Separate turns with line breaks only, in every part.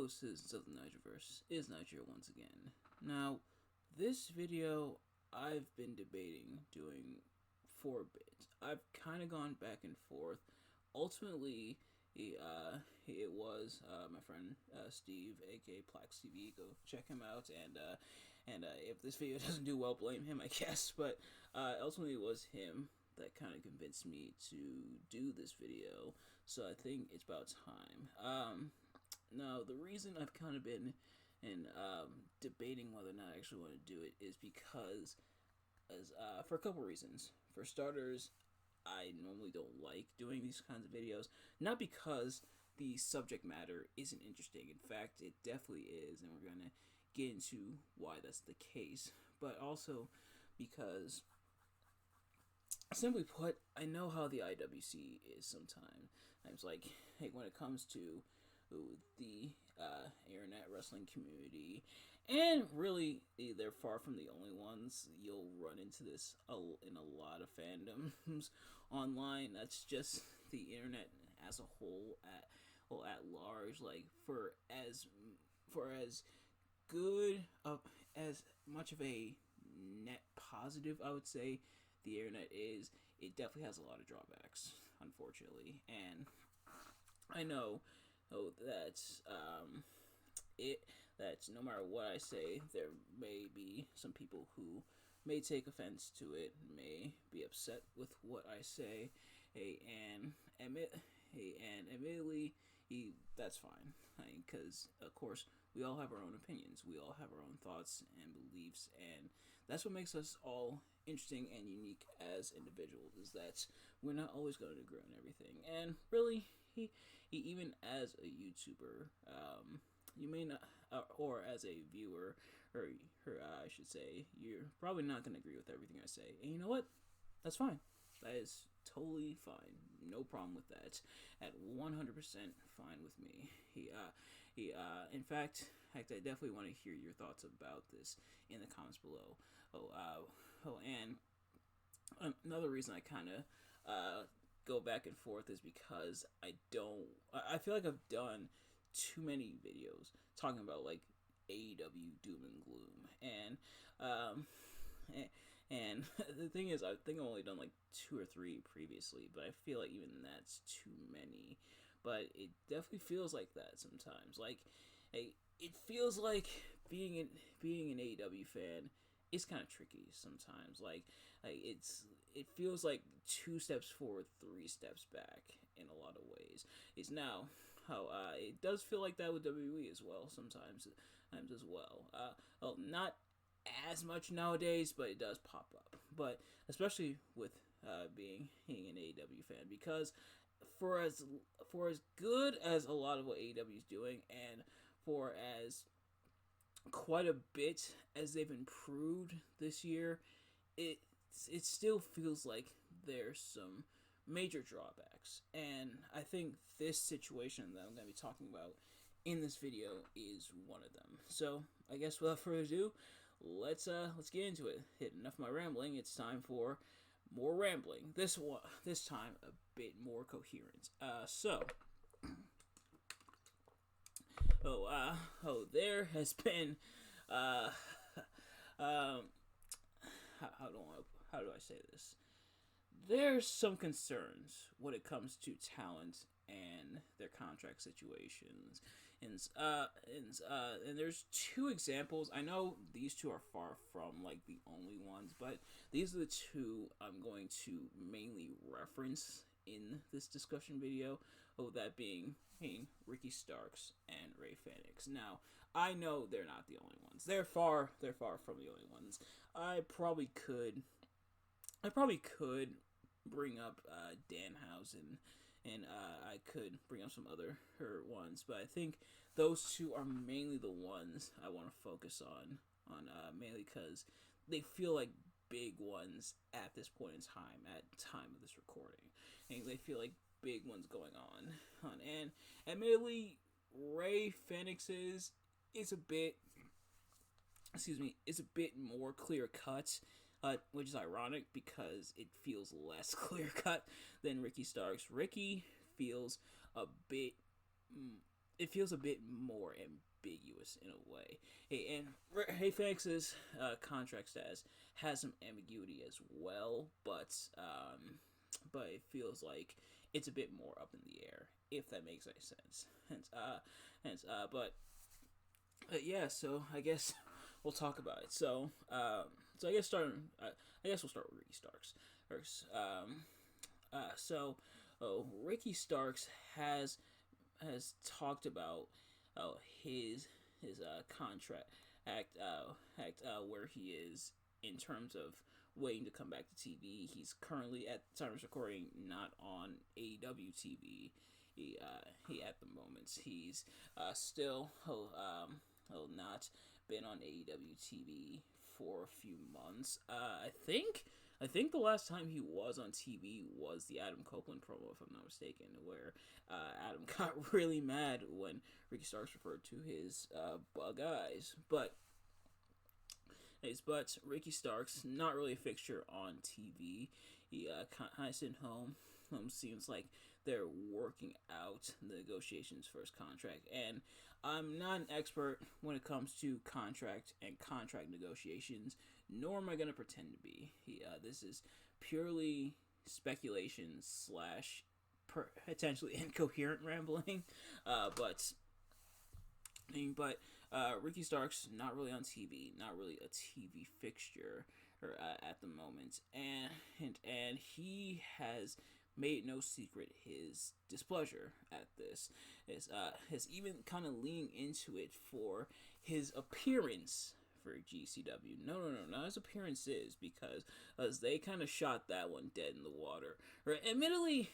Hello, citizens of the Nigerverse. It is Niger once again. Now, this video I've been debating doing for a bit. I've kind of gone back and forth. Ultimately, it was my friend Steve, aka Plax TV. Go check him out, and if this video doesn't do well, blame him, I guess. But ultimately, it was him that kind of convinced me to do this video. So I think it's about time. Now, the reason I've kind of been debating whether or not I actually want to do it is because, for a couple reasons. For starters, I normally don't like doing these kinds of videos. Not because the subject matter isn't interesting. In fact, it definitely is, and we're going to get into why that's the case. But also because, simply put, I know how the IWC is sometimes. It's like, hey, when it comes to the internet wrestling community, and really, they're far from the only ones. You'll run into this in a lot of fandoms online. That's just the internet as a whole, at large. Like for as good as much of a net positive, I would say the internet is. It definitely has a lot of drawbacks, unfortunately, and I know that's that's no matter what I say, there may be some people who may take offense to it, may be upset with what I say, and admittedly, that's fine, because of course we all have our own opinions, we all have our own thoughts and beliefs, and that's what makes us all interesting and unique as individuals, is that we're not always going to agree on everything. And really, he even as a YouTuber, you may not, or as a viewer, or I should say, you're probably not going to agree with everything I say. And you know what? That's fine. That is totally fine. No problem with that. At 100% fine with me. In fact, I definitely want to hear your thoughts about this in the comments below. And another reason I kind of go back and forth is because I feel like I've done too many videos talking about like AEW doom and gloom, and the thing is, I think I've only done like 2 or 3 previously, but I feel like even that's too many. But it definitely feels like that sometimes. Like, it feels like being an AEW fan is kind of tricky sometimes. Like it feels like 2 steps forward, 3 steps back in a lot of ways. It's now how it does feel like that with WWE as well sometimes as well. Well, not as much nowadays, but it does pop up. But especially with being an AEW fan, because for as good as a lot of what AEW is doing, and for as quite a bit as they've improved this year, it still feels like there's some major drawbacks, and I think this situation that I'm going to be talking about in this video is one of them. So I guess without further ado, let's get into it. Enough of my rambling. It's time for more rambling. This time a bit more coherent. There has been, how do I say this? There's some concerns when it comes to talent and their contract situations, and there's 2 examples. I know these 2 are far from like the only ones, but these are the 2 I'm going to mainly reference in this discussion video. That being Ricky Starks and Ray Phoenix. Now, I know they're not the only ones. They're far from the only ones. I probably could bring up Danhausen, and I could bring up some other ones, but I think those 2 are mainly the ones I want to focus on mainly because they feel like big ones at this point in time, at time of this recording. And they feel like big ones going on. And admittedly, Ray Phoenix's is a bit more clear cut, which is ironic because it feels less clear cut than Ricky Starks. Ricky feels a bit it feels a bit more ambiguous in a way. And Hey Phoenix's contract status has some ambiguity as well, but it feels like it's a bit more up in the air, if that makes any sense. But yeah, so I guess we'll talk about it. So I guess I guess we'll start with Ricky Starks first. Ricky Starks has talked about his contract where he is in terms of waiting to come back to TV. He's currently at the time of recording not on AEW TV. He at the moment he's still not been on AEW TV for a few months. I think the last time he was on TV was the Adam Copeland promo, if I'm not mistaken, where Adam got really mad when Ricky Starks referred to his bug eyes. But Ricky Starks not really a fixture on TV. He kind of sitting home. Seems like they're working out the negotiations for his contract, and I'm not an expert when it comes to contract and contract negotiations, nor am I going to pretend to be. This is purely speculation slash potentially incoherent rambling, but Ricky Starks not really on TV, not really a TV fixture at the moment, and he has made no secret his displeasure at this. Has even kind of leaning into it for his appearance for GCW. No, his appearances, because they kind of shot that one dead in the water. Or admittedly,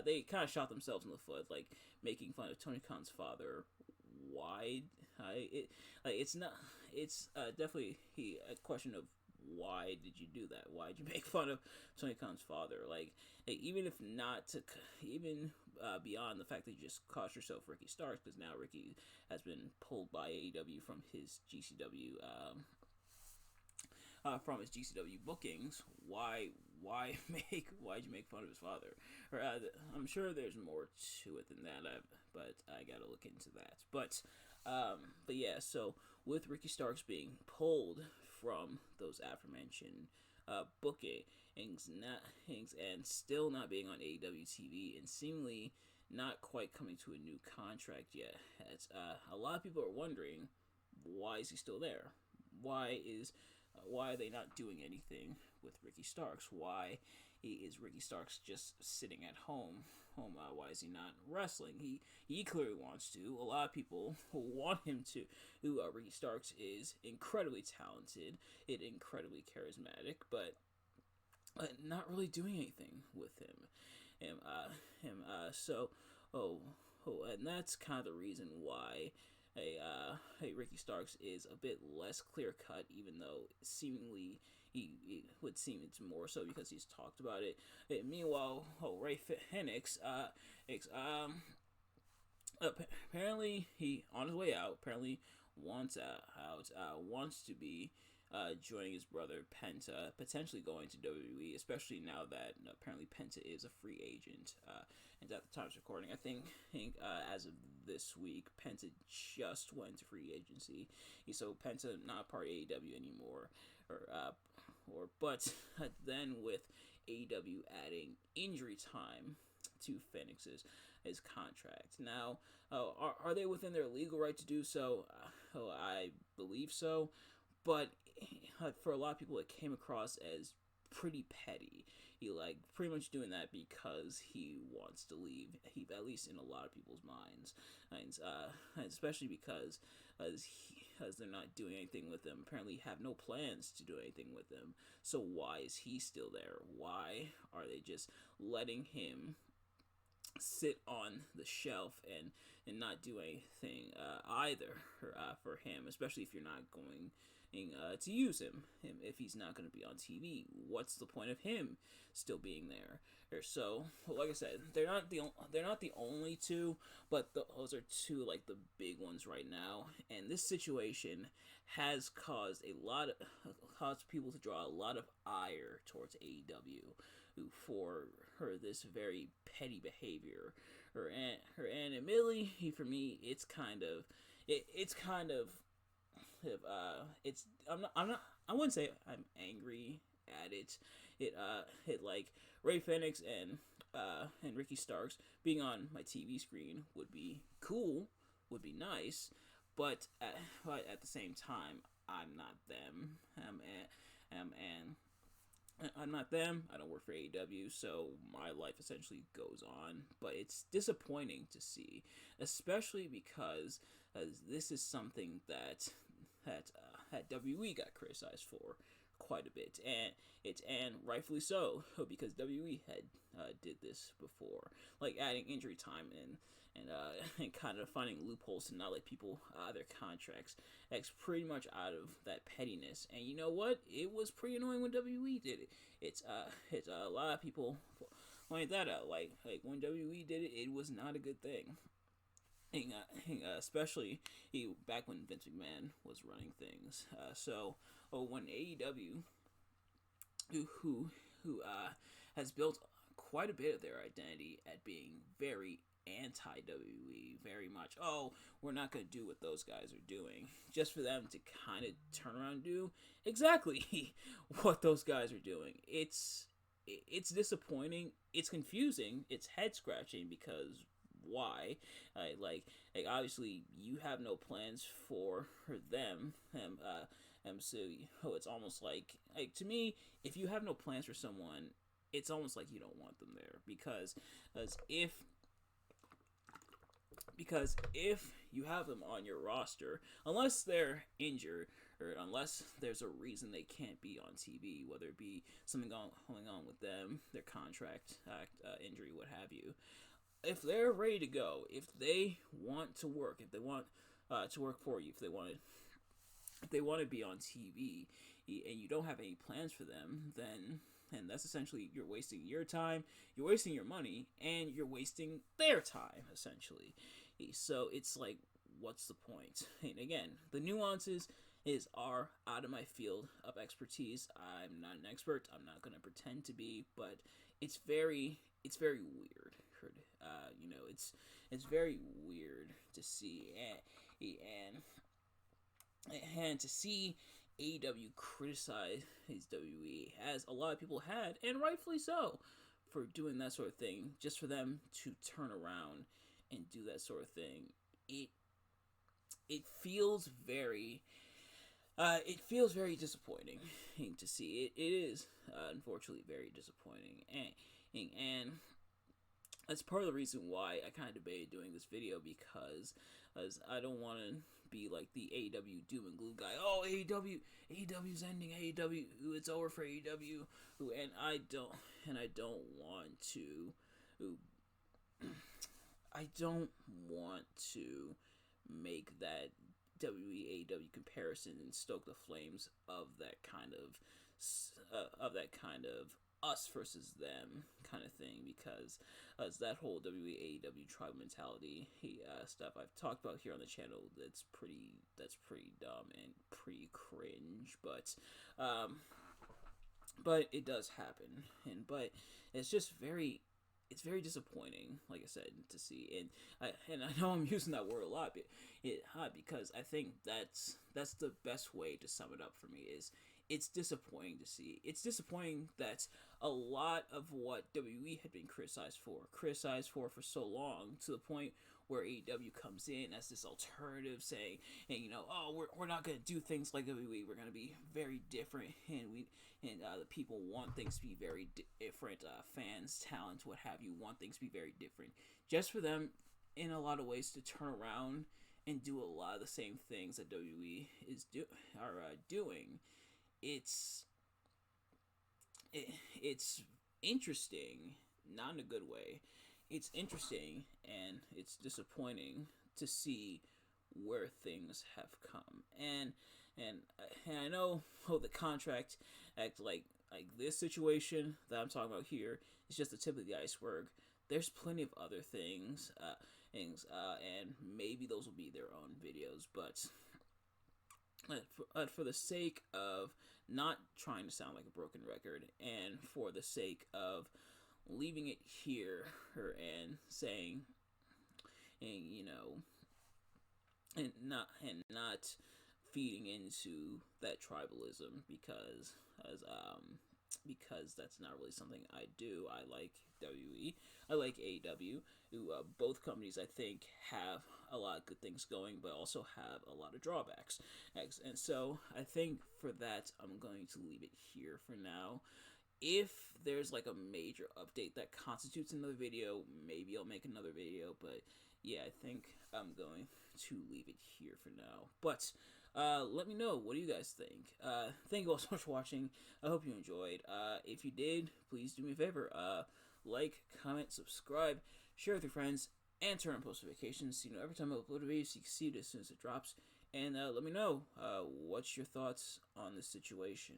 they kind of shot themselves in the foot, like making fun of Tony Khan's father. Why? It's not. It's definitely a question of why did you do that? Why did you make fun of Tony Khan's father? Even if not to, even beyond the fact that you just cost yourself Ricky Starks, because now Ricky has been pulled by AEW from his GCW bookings. Why'd you make fun of his father? Or I'm sure there's more to it than that. But I gotta look into that. But yeah. So with Ricky Starks being pulled from those aforementioned bookings and still not being on AEW TV and seemingly not quite coming to a new contract yet, a lot of people are wondering, why is he still there? Why are they not doing anything with Ricky Starks? Why is Ricky Starks just sitting at home? Why is he not wrestling? He clearly wants to. A lot of people want him to. Ricky Starks is incredibly talented, incredibly charismatic, but not really doing anything with him. And that's kind of the reason why Ricky Starks is a bit less clear cut, even though seemingly he would seem it's more so because he's talked about it. Meanwhile, Ray Phoenix, apparently he on his way out. Apparently wants to be joining his brother Penta, potentially going to WWE, especially now that apparently Penta is a free agent. And at the time of recording, I think as of this week, Penta just went to free agency. So Penta not part of AEW anymore. But then with AEW adding injury time to Phoenix's his contract. Now, are they within their legal right to do so? I believe so. But for a lot of people, it came across as pretty petty. He pretty much doing that because he wants to leave. At least in a lot of people's minds, and especially because they're not doing anything with him. Apparently, have no plans to do anything with him. So why is he still there? Why are they just letting him sit on the shelf and not do anything either for him, especially if you're not going to use him if he's not going to be on TV? What's the point of him still being there? So, like I said, they're not the only two, but those are two the big ones right now. And this situation has caused people to draw a lot of ire towards AEW for this very petty behavior and admittedly, for me, it's kind of, it's kind of, it's I'm not I wouldn't say I'm angry at it. It like Ray Fenix and Ricky Starks being on my TV screen would be cool, would be nice, but at the same time, I'm not them. I'm not them. I don't work for AEW, so my life essentially goes on. But it's disappointing to see, especially because this is something that WWE got criticized for quite a bit, and rightfully so, because WWE had did this before, like adding injury time and kind of finding loopholes to not let people their contracts. That's pretty much out of that pettiness. And you know what? It was pretty annoying when WWE did it. It's a lot of people point that out. Like when WWE did it, it was not a good thing. Especially back when Vince McMahon was running things. When AEW, who has built quite a bit of their identity at being very anti WWE, very much, oh, we're not going to do what those guys are doing, just for them to kind of turn around and do exactly what those guys are doing. It's disappointing. It's confusing. It's head scratching because why? Like obviously you have no plans for them. So it's almost like to me, if you have no plans for someone, it's almost like you don't want them there because if you have them on your roster, unless they're injured or unless there's a reason they can't be on TV, whether it be something going on with them, their contract, injury, what have you. If they're ready to go, if they want to work, if they want to work for you, if they want to be on TV, and you don't have any plans for them, then that's essentially you're wasting your time, you're wasting your money, and you're wasting their time essentially. So it's like, what's the point? And again, the nuances are out of my field of expertise. I'm not an expert. I'm not gonna pretend to be, but it's very weird. It's very weird to see and to see AEW criticize WWE, as a lot of people had, and rightfully so, for doing that sort of thing. Just for them to turn around and do that sort of thing, it feels very disappointing to see. It is unfortunately very disappointing, and that's part of the reason why I kind of debated doing this video, because as I don't want to be like the AEW doom and gloom guy. Oh, AEW's ending. AEW, it's over for AEW. And I don't want to. I don't want to make that WWE AEW comparison and stoke the flames of that kind of us versus them kind of thing, because that whole WWE AEW tribe mentality stuff I've talked about here on the channel, that's pretty dumb and pretty cringe, but it does happen, but it's just very disappointing, like I said, to see. And I know I'm using that word a lot, because I think that's the best way to sum it up for me. Is it's disappointing to see. It's disappointing that a lot of what WWE had been criticized for so long, to the point where AEW comes in as this alternative, saying, and oh, we're not going to do things like WWE. We're going to be very different, and the people want things to be very different. Fans, talent, what have you, want things to be very different. Just for them, in a lot of ways, to turn around and do a lot of the same things that WWE are doing. It's interesting, not in a good way. It's interesting, and it's disappointing to see where things have come. And I know the contract act like this situation that I'm talking about here is just the tip of the iceberg. There's plenty of other things, and maybe those will be their own videos, but for the sake of not trying to sound like a broken record, and for the sake of leaving it here and saying and and not feeding into that tribalism because that's not really something I do. I like WWE. I like AEW. Who both companies I think have a lot of good things going, but also have a lot of drawbacks. And so I think for that I'm going to leave it here for now. If there's like a major update that constitutes another video, maybe I'll make another video. But yeah, I think I'm going to leave it here for now. But let me know, what do you guys think? Thank you all so much for watching. I hope you enjoyed. If you did, please do me a favor. Like, comment, subscribe, share with your friends, and turn on post notifications so you know every time I upload a video so you can see it as soon as it drops. And let me know what's your thoughts on this situation.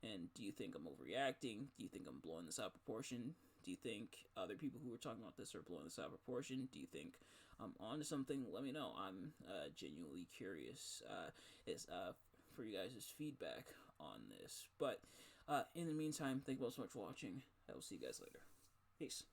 And do you think I'm overreacting? Do you think I'm blowing this out of proportion? Do you think other people who are talking about this are blowing this out of proportion? Do you think I'm onto something? Let me know. I'm genuinely curious for you guys' feedback on this. But in the meantime, thank you all so much for watching. I will see you guys later. Peace.